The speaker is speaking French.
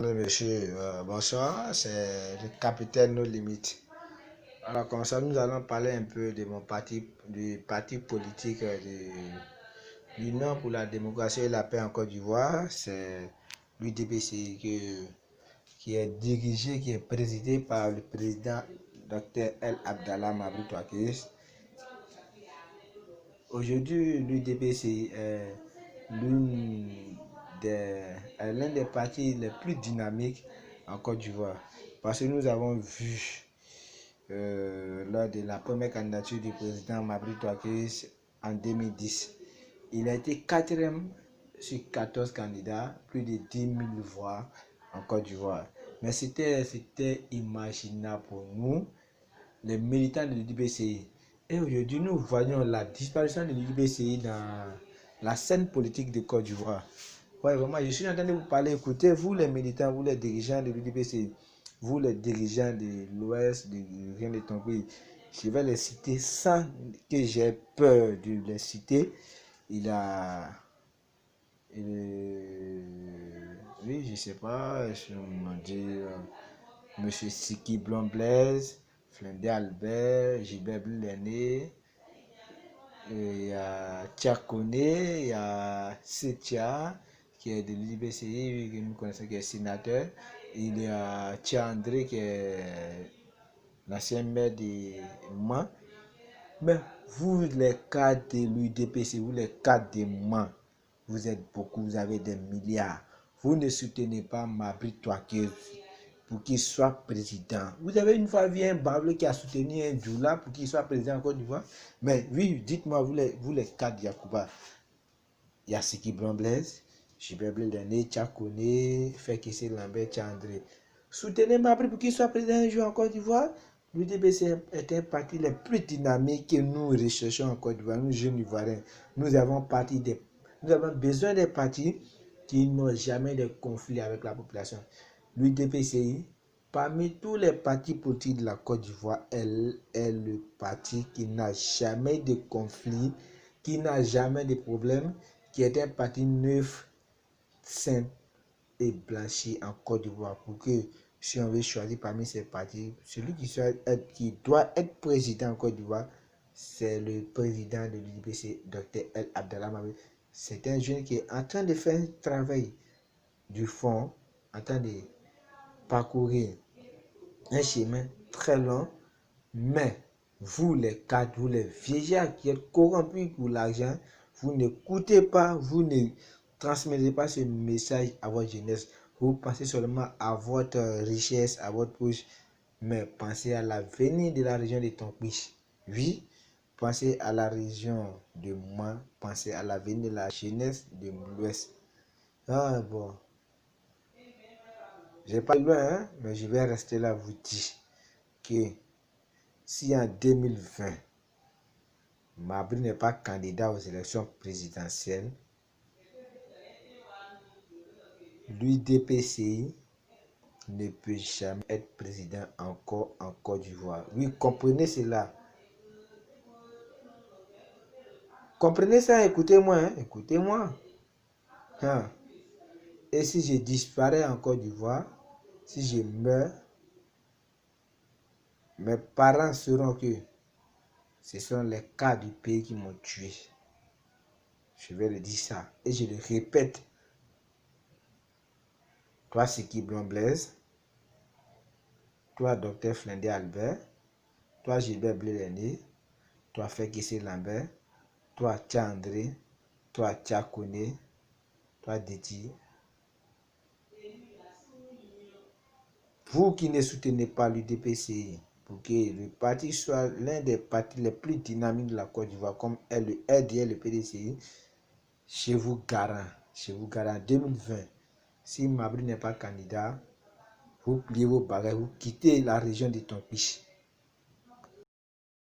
Monsieur, bonsoir, c'est le capitaine No Limites. Alors, comme ça, nous allons parler un peu de mon parti, du parti politique l'Union pour la démocratie et la paix en Côte d'Ivoire. C'est l'UDPC qui est dirigé, qui est présidé par le président Dr El Abdallah Mabry Touakéss. Aujourd'hui, l'UDPC est l'un des partis les plus dynamiques en Côte d'Ivoire. Parce que nous avons vu lors de la première candidature du président Mabry Touakéss en 2010, il a été 4e sur 14 candidats, plus de 10 000 voix en Côte d'Ivoire. Mais c'était imaginable pour nous, les militants de l'UDPCI. Et aujourd'hui, nous voyons la disparition de l'UDPCI dans la scène politique de Côte d'Ivoire. Ouais, vraiment, je suis en train de vous parler. Écoutez, vous les militants, vous les dirigeants de l'UDPCI, vous les dirigeants de l'Ouest, de rien de ton pays, je vais les citer sans que j'ai peur de les citer. Oui, je sais pas, je me dis Monsieur Siki Blanc Blaise, Flindé Albert, Gilbert Blané, il y a Tchakone, il y a Setia, qui est de l'UDPCI, que nous connaissons, qui est sénateur. Il y a André, qui est l'ancien maire de Mans. Mais vous, les cadres de l'UDPC, vous, les cadres de Mans, vous êtes beaucoup, vous avez des milliards. Vous ne soutenez pas Mabry Touakéss pour qu'il soit président. Vous avez une fois vu un Bablé qui a soutenu un Djoula pour qu'il soit président en Côte d'Ivoire. Mais oui, dites-moi, vous les cadres Yacouba, il y a Siki Blanc Blaise, Gilbert Blané, Tchakone, Fekese Lambert, André. Soutenez Mabry pour qu'il soit président un jour en Côte d'Ivoire. L'UDPC est un parti le plus dynamique que nous recherchons en Côte d'Ivoire, nous jeunes Ivoiriens. Nous avons besoin des partis qui n'ont jamais de conflit avec la population. L'UDPCI, parmi tous les partis politiques de la Côte d'Ivoire, elle est le parti qui n'a jamais de conflit, qui n'a jamais de problème, qui est un parti neuf, sain et blanchi en Côte d'Ivoire. Pour que, si on veut choisir parmi ces partis, celui qui doit être président en Côte d'Ivoire, c'est le président de l'UDPC, Dr El Abdallah Mabry. C'est un jeune qui est en train de faire un travail du fond, en train de parcourir un chemin très long, mais vous les cadres, vous les vieillards qui êtes corrompus pour l'argent, vous n'écoutez pas, vous ne transmettez pas ce message à votre jeunesse. Vous pensez seulement à votre richesse, à votre poche, mais pensez à l'avenir de la région de Tonkwich. Oui, pensez à la région de Mans, pensez à l'avenir de la jeunesse de l'Ouest. Ah bon. Je vais pas loin, hein, mais je vais rester là vous dire que si en 2020, Mabry n'est pas candidat aux élections présidentielles, l'UDPCI ne peut jamais être président encore en Côte d'Ivoire. Oui, comprenez cela. Comprenez ça, écoutez-moi, hein, écoutez-moi. Hein. Et si je disparais en Côte d'Ivoire, si je meurs, mes parents sauront que ce sont les cas du pays qui m'ont tué. Je vais le dire ça. Et je le répète. Toi, Siki Blanc Blaise. Toi, Dr Flindé Albert. Toi, Gilbert Blané. Toi, Fekese Lambert. Toi, André. Toi, Tchakone. Toi, Diti. Vous qui ne soutenez pas l'UDPCI, pour que le parti soit l'un des partis les plus dynamiques de la Côte d'Ivoire, comme est le RDR, le PDCI, je vous garantis, en 2020, si Mabry n'est pas candidat, vous pliez vos bagages, vous quittez la région de Tonkwich.